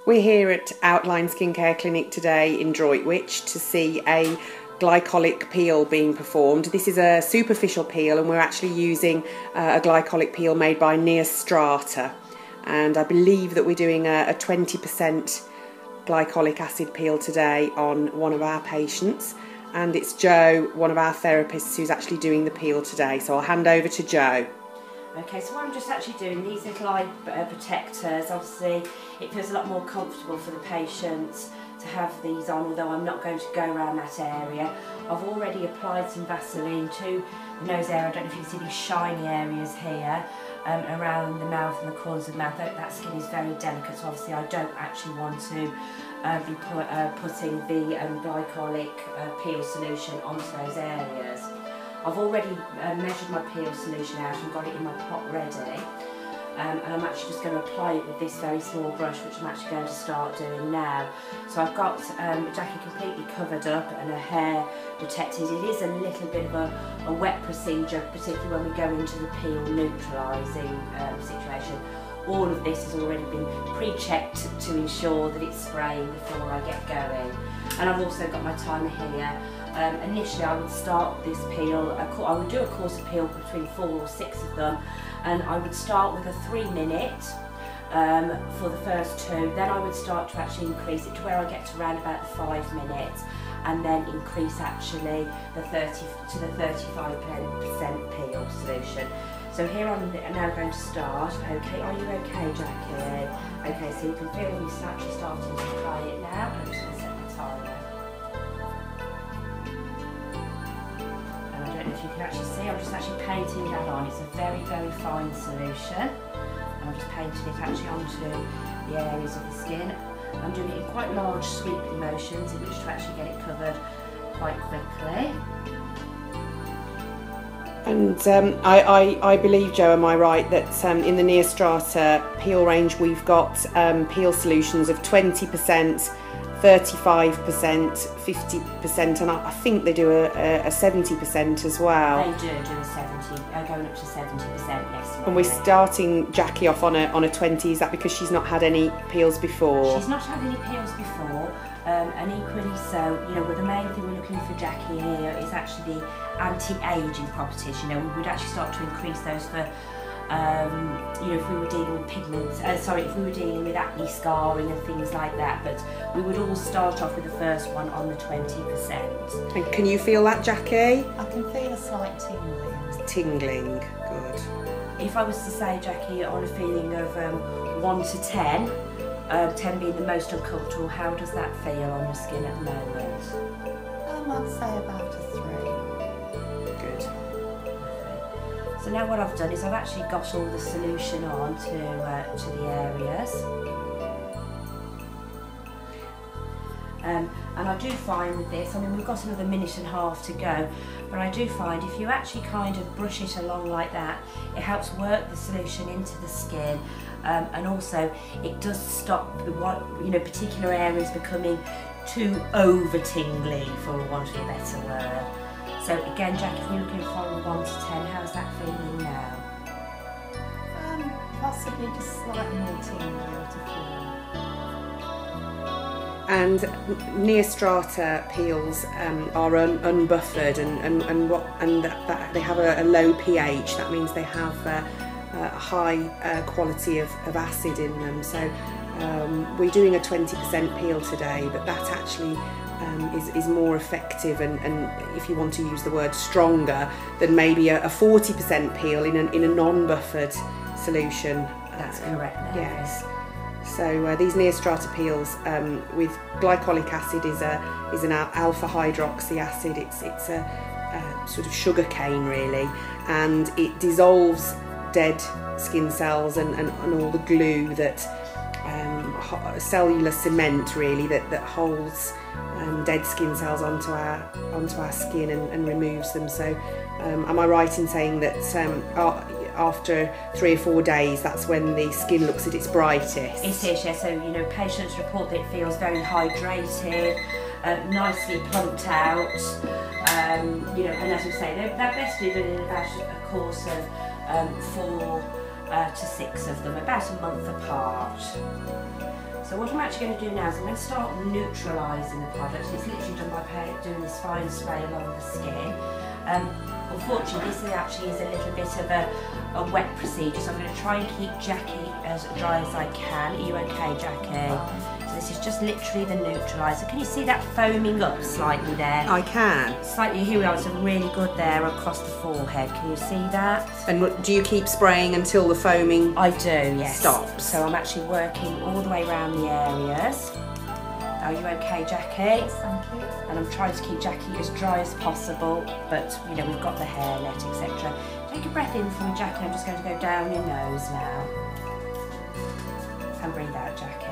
We're here at Outline Skincare Clinic today in Droitwich to see a glycolic peel being performed. This is a superficial peel and we're actually using a glycolic peel made by NeoStrata, and I believe that we're doing a 20% glycolic acid peel today on one of our patients, and it's Jo, one of our therapists, who's actually doing the peel today, so I'll hand over to Jo. Okay, so what I'm just actually doing, these little eye protectors, obviously it feels a lot more comfortable for the patients to have these on, although I'm not going to go around that area. I've already applied some Vaseline to the nose area. I don't know if you can see these shiny areas here around the mouth and the corners of the mouth. That skin is very delicate, so obviously I don't actually want to be putting the glycolic peel solution onto those areas. I've already measured my peel solution out and got it in my pot ready, and I'm actually just going to apply it with this very small brush, which I'm actually going to start doing now. So I've got Jackie completely covered up and her hair protected. It is a little bit of a wet procedure, particularly when we go into the peel neutralising situation. All of this has already been pre-checked to ensure that it's spraying before I get going. And I've also got my timer here. Initially I would start this peel, I would do a course of peel between 4 or 6 of them, and I would start with a 3-minute for the first 2, then I would start to actually increase it to where I get to around about the 5 minutes, and then increase actually the 35% peel solution. So here I'm now going to start. Okay, are you okay, Jackie? Okay, so you can feel when you're actually starting to apply it now. I'm just going to set the timer. If you can actually see, I'm just actually painting that on. It's a very, very fine solution, and I'm just painting it actually onto the areas of the skin. I'm doing it in quite large sweeping motions in which to actually get it covered quite quickly. And I believe, Jo, am I right, that in the NeoStrata peel range we've got peel solutions of 20%, 35%, 50%, and I think they do a 70% as well. They do a 70, going up to 70%, yes. And we're starting Jackie off on a 20. Is that because she's not had any peels before? She's not had any peels before, and equally so, you know, but the main thing we're looking for Jackie here is actually the anti-aging properties. You know, we would actually start to increase those for you know, if we were dealing with pigments, if we were dealing with acne scarring and things like that, but we would all start off with the first one on the 20%. And can you feel that, Jackie? I can feel a slight tingling. Tingling, good. If I was to say, Jackie, on a feeling of 1 to 10, 10 being the most uncomfortable, how does that feel on your skin at the moment? I'd say about a 3. Good. So now what I've done is I've actually got all the solution on to the areas. And I do find with this, I mean, we've got another 1.5 minutes to go, but I do find if you actually kind of brush it along like that, it helps work the solution into the skin, and also it does stop particular areas becoming too over tingly, for want of a better word. So again, Jack, if we're looking from 1 to 10, how's that feeling now? Possibly just slightly more tingly to 4. And NeoStrata peels are unbuffered, and that they have a low pH. That means they have a high quality of acid in them. So we're doing a 20% peel today, but that actually is more effective, and if you want to use the word stronger, than maybe a 40% peel in a non-buffered solution. That's correct. Yes. So these NeoStrata peels with glycolic acid is an alpha hydroxy acid. It's a sort of sugar cane really, and it dissolves dead skin cells and all the glue that cellular cement really that holds dead skin cells onto our skin and removes them. So am I right in saying that after 3 or 4 days, that's when the skin looks at its brightest? It is, yeah. So, you know, patients report that it feels very hydrated, nicely plumped out, you know, and as we say, they're best given in about a course of 4 to 6 of them, about a month apart. So what I'm actually going to do now is I'm going to start neutralising the product. It's literally done by doing this fine spray along the skin. Unfortunately, this actually is a little bit of a wet procedure, so I'm going to try and keep Jackie as dry as I can. Are you okay, Jackie? So this is just literally the neutraliser. Can you see that foaming up slightly there? I can. Slightly, here we are, it's really good there across the forehead. Can you see that? And do you keep spraying until the foaming I do, yes. stops? So I'm actually working all the way around the areas. Are you okay, Jackie? Yes, thank you. And I'm trying to keep Jackie as dry as possible, but you know, we've got the hairnet, etc. Take a breath in for me, Jackie. I'm just going to go down your nose now. And breathe out, Jackie.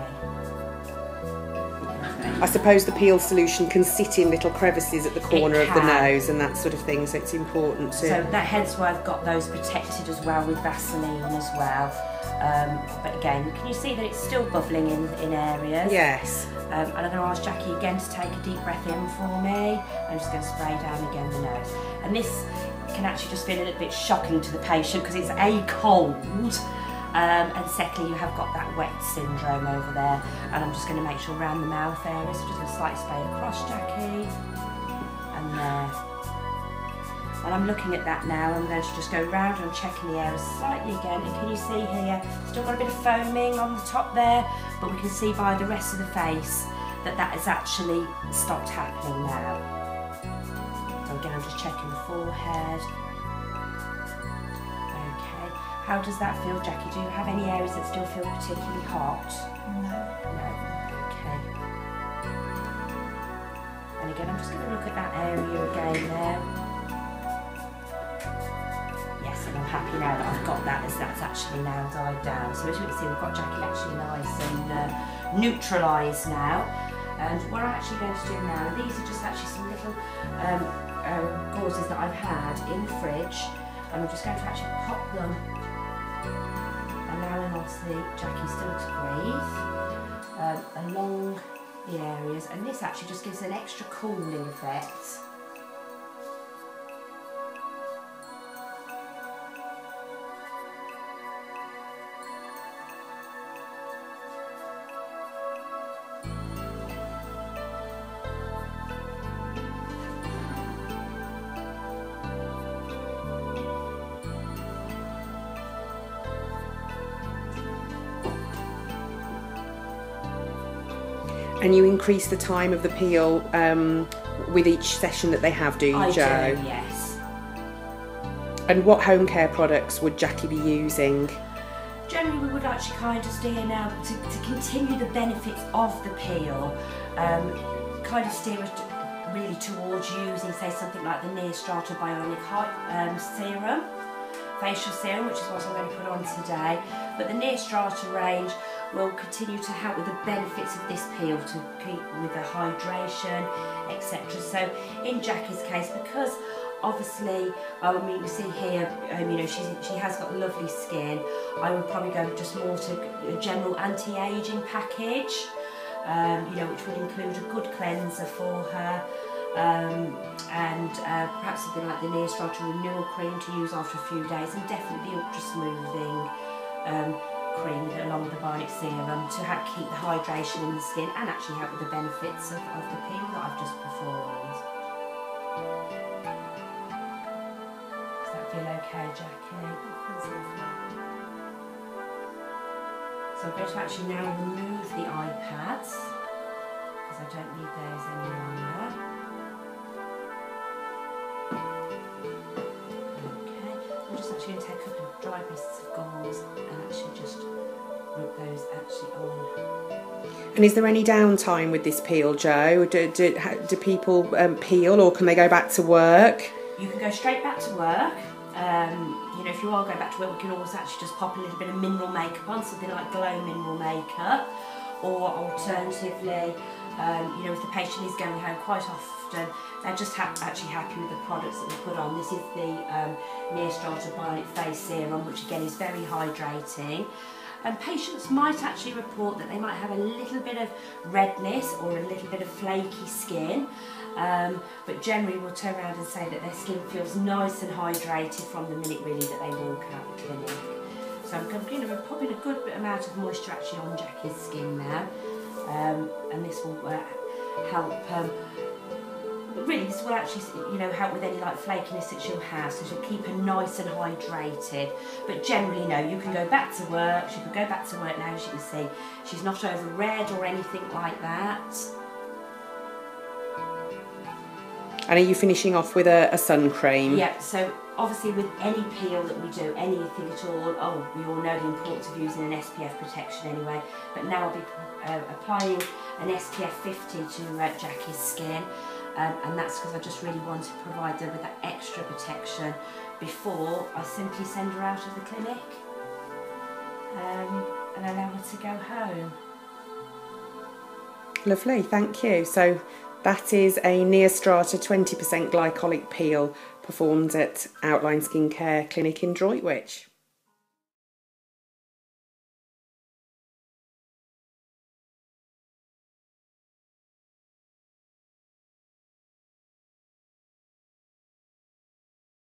I suppose the peel solution can sit in little crevices at the corner of the nose and that sort of thing, so it's important to... So that hence why I've got those protected as well with Vaseline as well. But again, can you see that it's still bubbling in areas? Yes. And I'm going to ask Jackie again to take a deep breath in for me. I'm just going to spray down again the nose. And this can actually just feel a little bit shocking to the patient because it's A, cold, and secondly you have got that wet syndrome over there. And I'm just going to make sure around the mouth area, so just going to slightly spray across, Jackie. And there. And I'm looking at that now. I'm going to just go round and checking the area slightly again. And can you see here, still got a bit of foaming on the top there, but we can see by the rest of the face that that has actually stopped happening now. So again, I'm just checking the forehead. Okay, how does that feel, Jackie? Do you have any areas that still feel particularly hot? No. No, okay. And again, I'm just going to look at that area again there. Yes, and I'm happy now that I've got that, as that's actually now died down. So as you can see, we've got Jackie actually nice and neutralised now. And what I'm actually going to do now, these are just actually some little gauzes that I've had in the fridge, and I'm just going to actually pop them, allowing obviously Jackie still to breathe, along the areas, and this actually just gives an extra cooling effect. And you increase the time of the peel with each session that they have, do you, Jo? I do, yes. And what home care products would Jackie be using? Generally, we would actually kind of steer now to continue the benefits of the peel, kind of steer it really towards using, say, something like the NeoStrata Bionic Serum, facial serum, which is what I'm going to put on today. But the NeoStrata range will continue to help with the benefits of this peel, to keep with the hydration, etc. So in Jackie's case, because obviously, I mean, you see here, you know, she has got lovely skin, I would probably go just more to a general anti-aging package, you know, which would include a good cleanser for her, and perhaps something like the NeoStrata Renewal Cream to use after a few days, and definitely the Ultra Smoothing cream along with the Bionic Serum to keep the hydration in the skin and actually help with the benefits of the peel that I've just performed. Does that feel okay, Jackie? So I'm going to actually now remove the iPads because I don't need those any longer. I'm just actually going to take a couple of dry pieces of gauze and actually just rub those actually on. And is there any downtime with this peel, Jo? Do people peel, or can they go back to work? You can go straight back to work. You know, if you are going back to work, we can always actually just pop a little bit of mineral makeup on, something like Glow Mineral Makeup, or alternatively, you know, if the patient is going home, quite often they're just actually happy with the products that we put on. This is the NeoStrata Bionic Face Serum, which again is very hydrating. And patients might actually report that they might have a little bit of redness or a little bit of flaky skin, but generally we'll turn around and say that their skin feels nice and hydrated from the minute really that they walk out the clinic. So I'm going to pop in a good bit amount of moisture actually on Jackie's skin now, and this will help. Really, this will actually, help with any like flakiness that she'll have, so she'll keep her nice and hydrated. But generally, no, you can go back to work. She could go back to work now, as you can see. She's not over red or anything like that. And are you finishing off with a sun cream? Yeah, so obviously with any peel that we do, anything at all, we all know the importance of using an SPF protection anyway, but now I'll be applying an SPF 50 to Jackie's skin, and that's because I just really want to provide her with that extra protection before I simply send her out of the clinic and allow her to go home. Lovely, thank you. So that is a NeoStrata 20% glycolic peel performed at Outline Skincare Clinic in Droitwich.